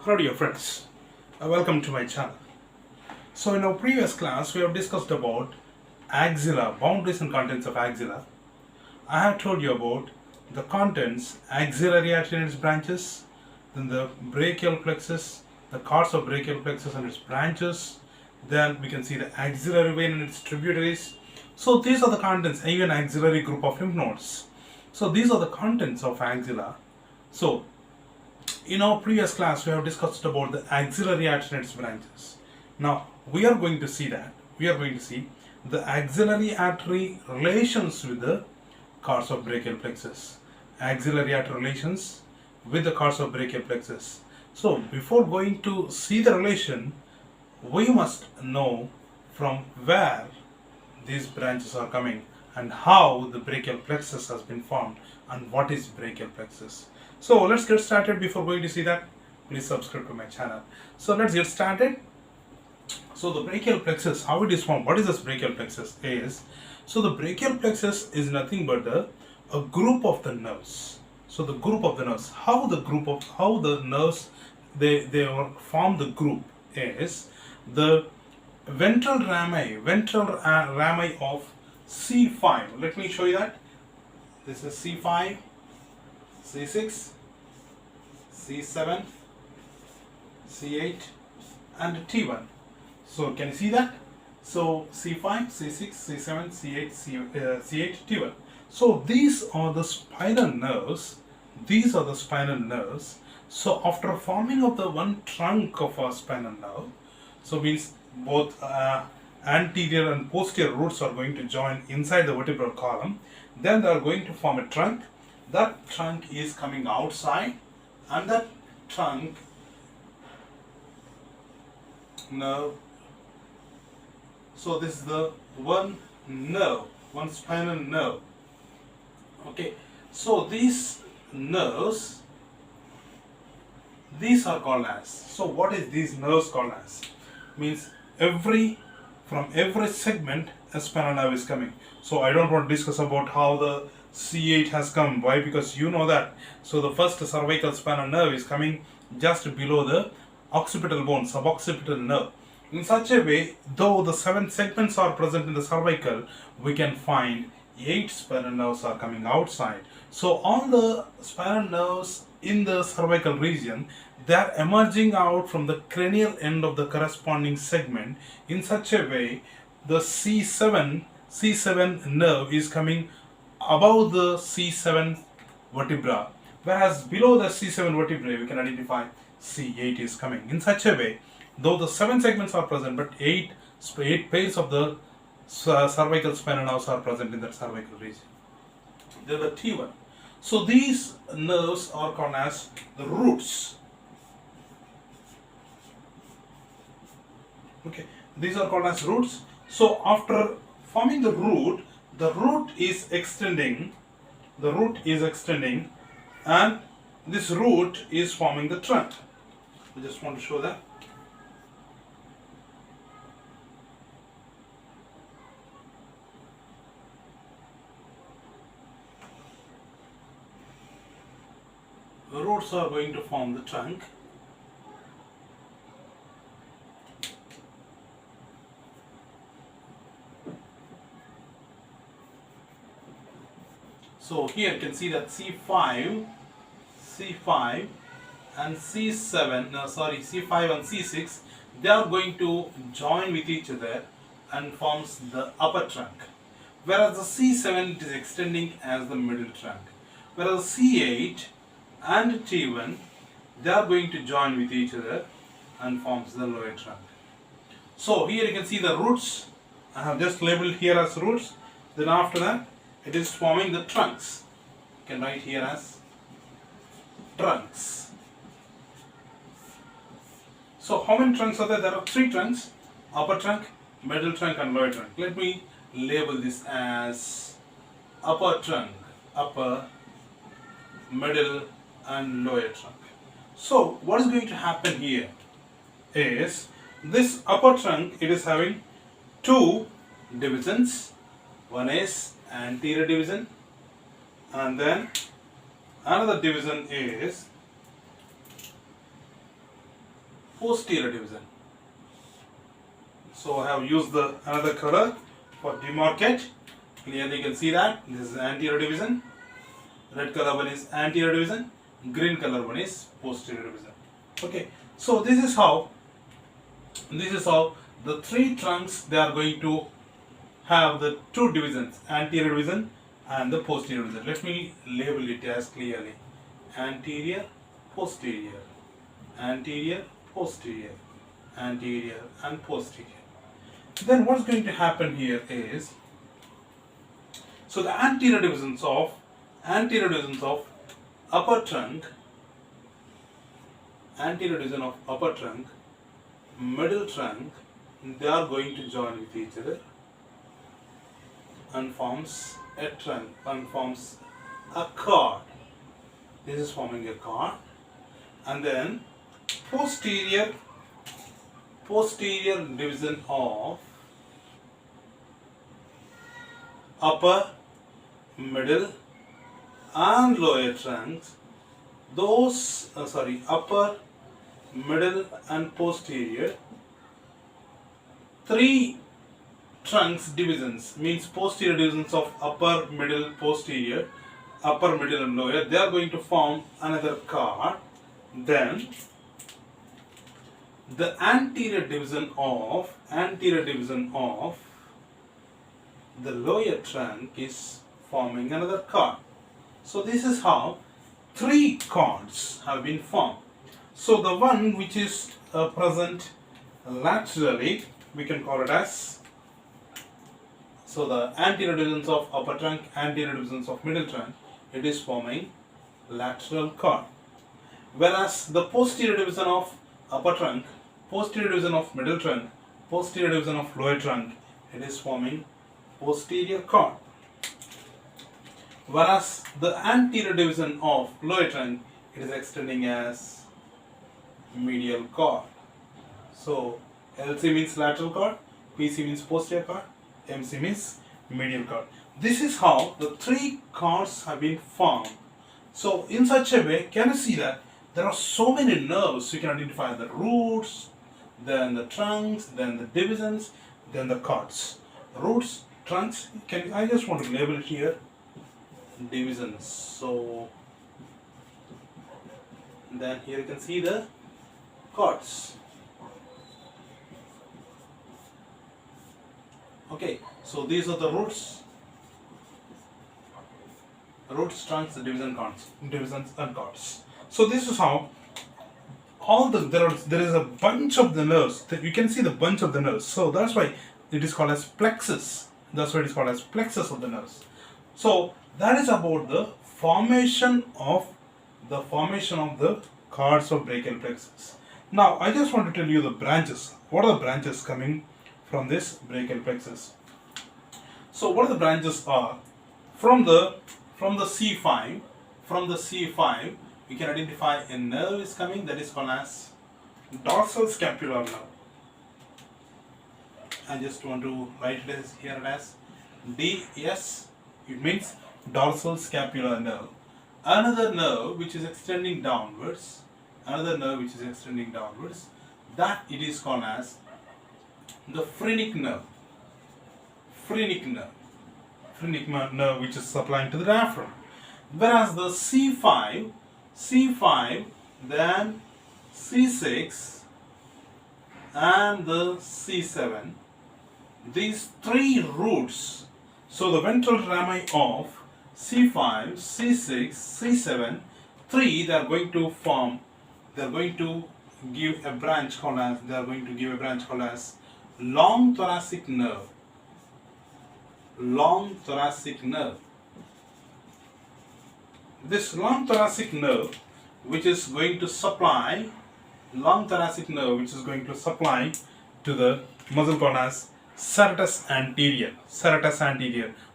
Hello dear friends, welcome to my channel. So in our previous class we have discussed about axilla, boundaries and contents of axilla. I have told you about the contents, axillary artery and its branches, then the brachial plexus, the cords of brachial plexus and its branches, then we can see the axillary vein and its tributaries. So these are the contents, even axillary group of lymph nodes. So these are the contents of axilla. So in our previous class we have discussed about the axillary artery and its branches. Now we are going to see the axillary artery relations with the cords of brachial plexus. Axillary artery relations with the cords of brachial plexus. So before going to see the relation, we must know from where these branches are coming and how the brachial plexus has been formed and what is brachial plexus. So let's get started. Before going to see that, please subscribe to my channel. So let's get started. So the brachial plexus, how it is formed, what is this brachial plexus is? So the brachial plexus is nothing but a group of the nerves. So the group of the nerves, how the nerves they form the group is the ventral rami of C5. Let me show you that. This is C5, C6, C7, C8 and T1. So can you see that? So C5, C6, C7, C8, C8, T1. So these are the spinal nerves. So after forming of the one trunk of a spinal nerve, so means both anterior and posterior roots are going to join inside the vertebral column. Then they are going to form a trunk. That trunk is coming outside, and that trunk nerve. So this is the one nerve, one spinal nerve. Okay. So these nerves, these are called as. So what is these nerves called as? Means from every segment a spinal nerve is coming. So I don't want to discuss about how the C8 has come. Why? Because you know that. So the first cervical spinal nerve is coming just below the occipital bone, suboccipital nerve. In such a way, though the 7 segments are present in the cervical, we can find 8 spinal nerves are coming outside. So all the spinal nerves in the cervical region, they are emerging out from the cranial end of the corresponding segment. In such a way, the C7 nerve is coming above the C7 vertebra, whereas below the C7 vertebrae we can identify C8 is coming. In such a way, though the 7 segments are present, but 8 pairs of the cervical spinal nerves are present in that cervical region. Then the T1. So these nerves are called as the roots. Okay, these are called as roots. So after forming the root is extending, and this root is forming the trunk. I just want to show that. The roots are going to form the trunk. So here you can see that C5 and C5 and C6, they are going to join with each other and forms the upper trunk. Whereas the C7 it is extending as the middle trunk. Whereas C8 and T1, they are going to join with each other and forms the lower trunk. So here you can see the roots. I have just labeled here as roots. Then after that, it is forming the trunks. You can write here as trunks. So how many trunks are there? There are 3 trunks: upper trunk, middle trunk and lower trunk. Let me label this as upper trunk, upper, middle and lower trunk. So what is going to happen here is this upper trunk, it is having 2 divisions. One is anterior division and then another division is posterior division. So I have used the another color for demarcate. Clearly you can see that this is anterior division. Red color one is anterior division. Green color one is posterior division. Okay. So this is how the three trunks they are going to have the two divisions, anterior division and the posterior division. Let me label it as clearly anterior, posterior, anterior, posterior, anterior and posterior. Then what's going to happen here is, so the anterior divisions of upper trunk, anterior division of upper trunk, middle trunk, they are going to join with each other and forms a trunk and forms a cord. This is forming a cord. And then posterior division of upper, middle and lower trunks, those upper, middle and posterior, three trunks divisions, means posterior divisions of upper, middle, posterior, upper, middle and lower, they are going to form another cord. Then the anterior division of the lower trunk is forming another cord. So this is how three cords have been formed. So the one which is present laterally, we can call it as, so the anterior divisions of upper trunk, anterior divisions of middle trunk, it is forming lateral cord. Whereas the posterior division of upper trunk, posterior division of middle trunk, posterior division of lower trunk, it is forming posterior cord. Whereas the anterior division of lower trunk, it is extending as medial cord. So LC means lateral cord, PC means posterior cord, MC means medial cord. This is how the three cords have been formed. So in such a way, can you see that there are so many nerves? You can identify the roots, then the trunks, then the divisions, then the cords. Roots, trunks, I just want to label it here, divisions. So then here you can see the cords. Okay, so these are the roots, trunks, divisions and cords. So this is how there is a bunch of the nerves. You can see the bunch of the nerves. So that's why it is called as plexus. That's why it is called as plexus of the nerves. So that is about the formation of the cords of brachial plexus. Now I just want to tell you the branches. What are the branches coming from this brachial plexus? So what are the branches are? From the C5, we can identify a nerve is coming, that is called as dorsal scapular nerve. I just want to write it as here as DS. It means dorsal scapular nerve. Another nerve which is extending downwards, that it is called as the phrenic nerve. Phrenic nerve which is supplying to the diaphragm. Whereas the C5, then C6 and the C7, these three roots, so the ventral rami of C5, C6, C7, three, they are going to give a branch called as long thoracic nerve. This long thoracic nerve which is going to supply to the muscle called as serratus anterior.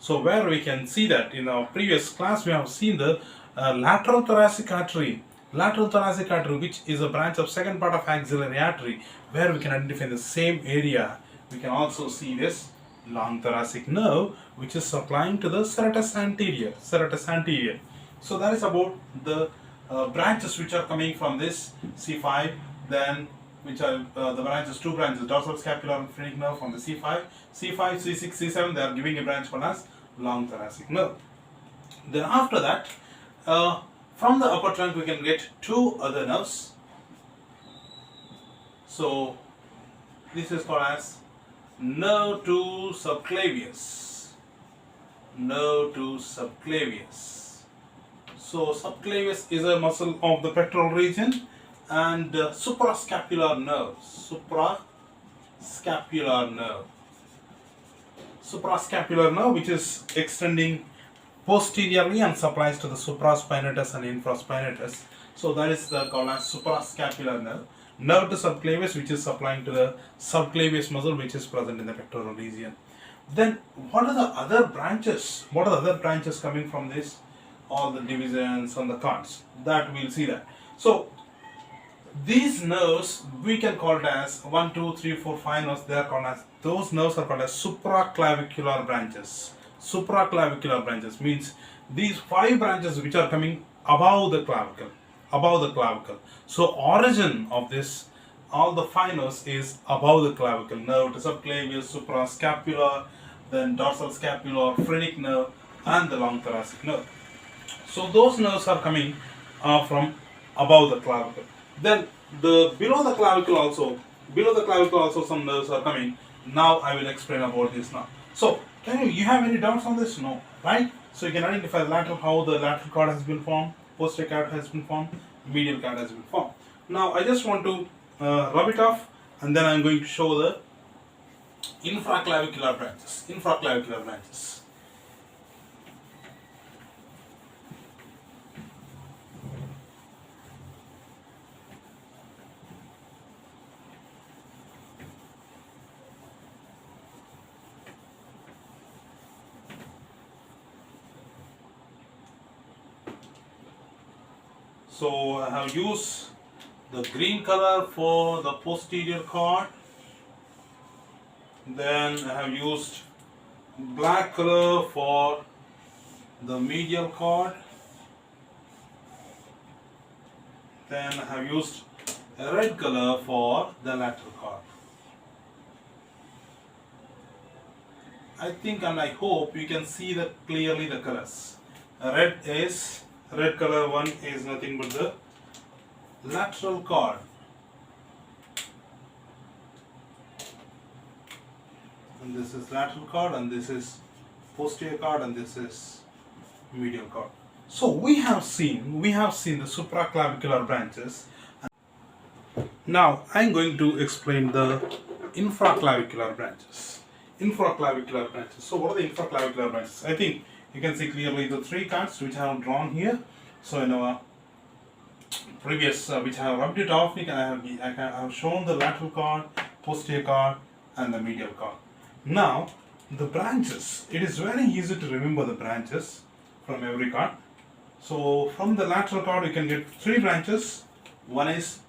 So where we can see that in our previous class we have seen the lateral thoracic artery, which is a branch of second part of axillary artery, where we can identify the same area. We can also see this long thoracic nerve which is supplying to the serratus anterior. So that is about the branches which are coming from this C5, then which are the branches, two branches, dorsal scapular and phrenic nerve from the C5, C6, C7. They are giving a branch called as long thoracic nerve. Then after that, from the upper trunk we can get two other nerves. So this is called as nerve to subclavius. Nerve to subclavius. So subclavius is a muscle of the pectoral region, and suprascapular nerve. Suprascapular nerve, which is extending posteriorly and supplies to the supraspinatus and infraspinatus. So that is called as suprascapular nerve. Nerve to subclavius, which is supplying to the subclavius muscle, which is present in the pectoral region. Then what are the other branches? What are the other branches coming from this? All the divisions and the cords. That we'll see that. So these nerves we can call it as 1, 2, 3, 4, 5 nerves. They are called as, those nerves are called as supraclavicular branches. Supraclavicular branches means these 5 branches which are coming above the clavicle. So origin of this, all the 5 nerves is above the clavicle. Nerve to subclavius, suprascapular, then dorsal scapular, phrenic nerve, and the long thoracic nerve. So those nerves are coming from above the clavicle. Then below the clavicle also some nerves are coming. Now I will explain about this now. So you have any doubts on this? No, right? So you can identify how the lateral cord has been formed, posterior cord has been formed, medial cord has been formed. Now I just want to rub it off, and then I am going to show the infraclavicular branches. So I have used the green color for the posterior cord, then I have used black color for the medial cord, then I have used a red color for the lateral cord. I think and I hope you can see clearly the colors. Red color one is nothing but the lateral cord, and this is lateral cord, and this is posterior cord, and this is medial cord. So we have seen the supraclavicular branches. Now I am going to explain the infraclavicular branches. So what are the infraclavicular branches? I think you can see clearly the 3 cards which I have drawn here. So in our previous, which I have rubbed it off, I have shown the lateral cord, posterior cord, and the medial cord. Now the branches, it is very easy to remember the branches from every cord. So from the lateral cord you can get 3 branches. One is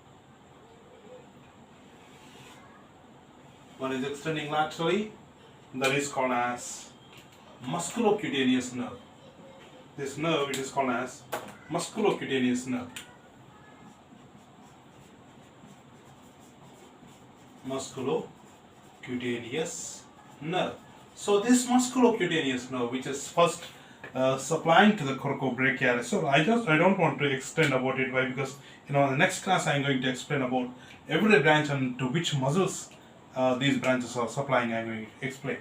extending laterally, that is called as musculocutaneous nerve. This nerve, it is called as musculocutaneous nerve. Musculocutaneous nerve. So this musculocutaneous nerve, which is first supplying to the coracobrachialis. So I don't want to extend about it. Why? Because in the next class I am going to explain about every branch and to which muscles these branches are supplying. I am going to explain.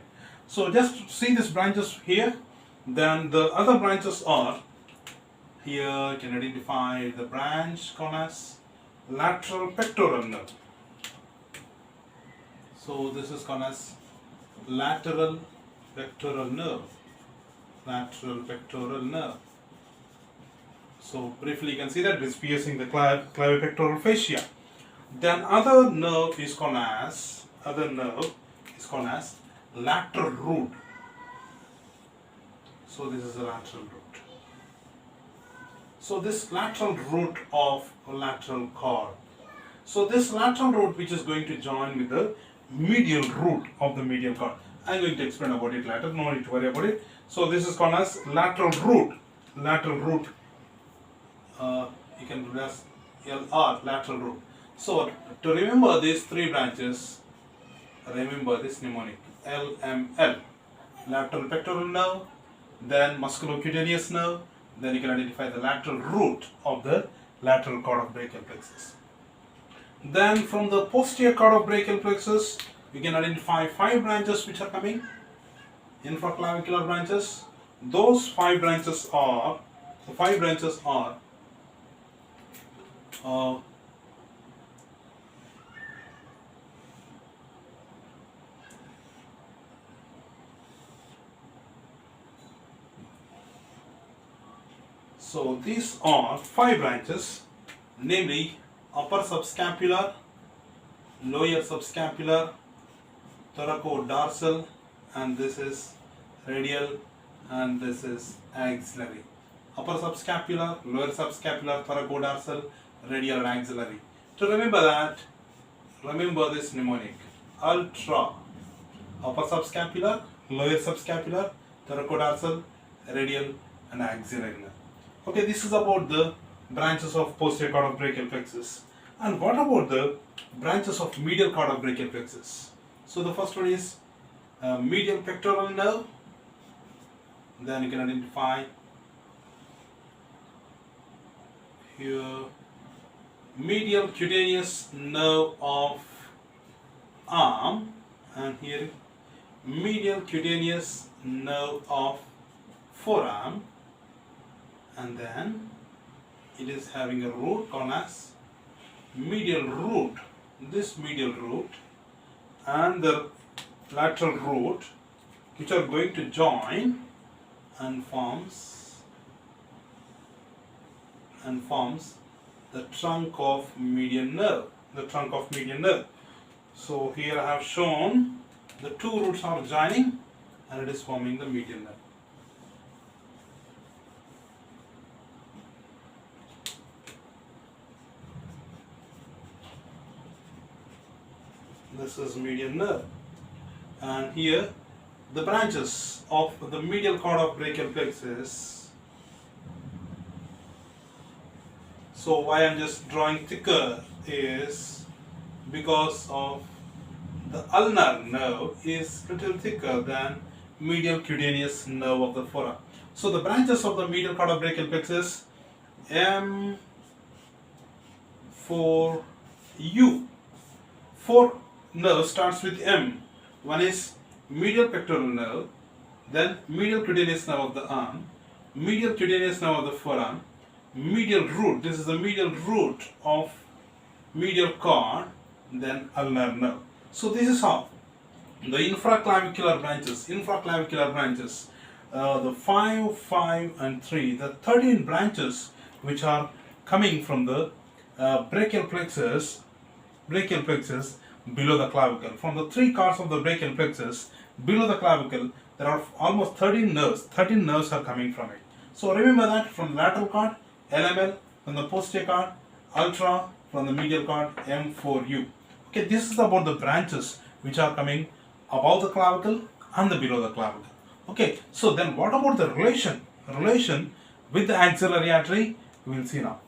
So just see these branches here. Then the other branches are here. You can identify the branch called as lateral pectoral nerve. So this is called as lateral pectoral nerve. So briefly you can see that it is piercing the clavipectoral fascia. Then other nerve is called as lateral root. So this is the lateral root. So this lateral root of lateral cord. So this lateral root which is going to join with the medial root of the medial cord. I am going to explain about it later, no need to worry about it. So this is called as lateral root. You can do as LR, lateral root. So to remember these three branches, remember this mnemonic LML, lateral pectoral nerve, then musculocutaneous nerve, then you can identify the lateral root of the lateral cord of brachial plexus. Then from the posterior cord of brachial plexus, we can identify 5 branches which are coming, infraclavicular branches. Those 5 branches are, so these are 5 branches, namely upper subscapular, lower subscapular, thoracodorsal, and this is radial, and this is axillary. Upper subscapular, lower subscapular, thoracodorsal, radial, and axillary. To remember that, remember this mnemonic: ultra, upper subscapular, lower subscapular, thoracodorsal, radial, and axillary. Okay, this is about the branches of posterior cord of brachial plexus. And what about the branches of medial cord of brachial plexus? So the first one is medial pectoral nerve. Then you can identify here medial cutaneous nerve of arm, and here medial cutaneous nerve of forearm, and then it is having a root called as medial root. This medial root and the lateral root, which are going to join and forms the trunk of median nerve. So here I have shown the 2 roots are joining and it is forming the median nerve. This is median nerve, and here the branches of the medial cord of brachial plexus. So why I am just drawing thicker is because of the ulnar nerve is little thicker than medial cutaneous nerve of the forearm. So the branches of the medial cord of brachial plexus, M4U. 4 nerve starts with M. One is medial pectoral nerve, then medial cutaneous nerve of the arm, medial cutaneous nerve of the forearm, medial root, this is the medial root of medial cord, then ulnar nerve. So this is how the infraclavicular branches, the 5, 5 and 3, the 13 branches which are coming from the brachial plexus below the clavicle. From the 3 cords of the brachial plexus below the clavicle, there are almost 13 nerves. 13 nerves are coming from it. So remember that from lateral cord, LML, from the posterior cord, ultra, from the medial cord, M4U. Okay, this is about the branches which are coming above the clavicle and the below the clavicle. Okay, so then what about the relation with the axillary artery? We will see now.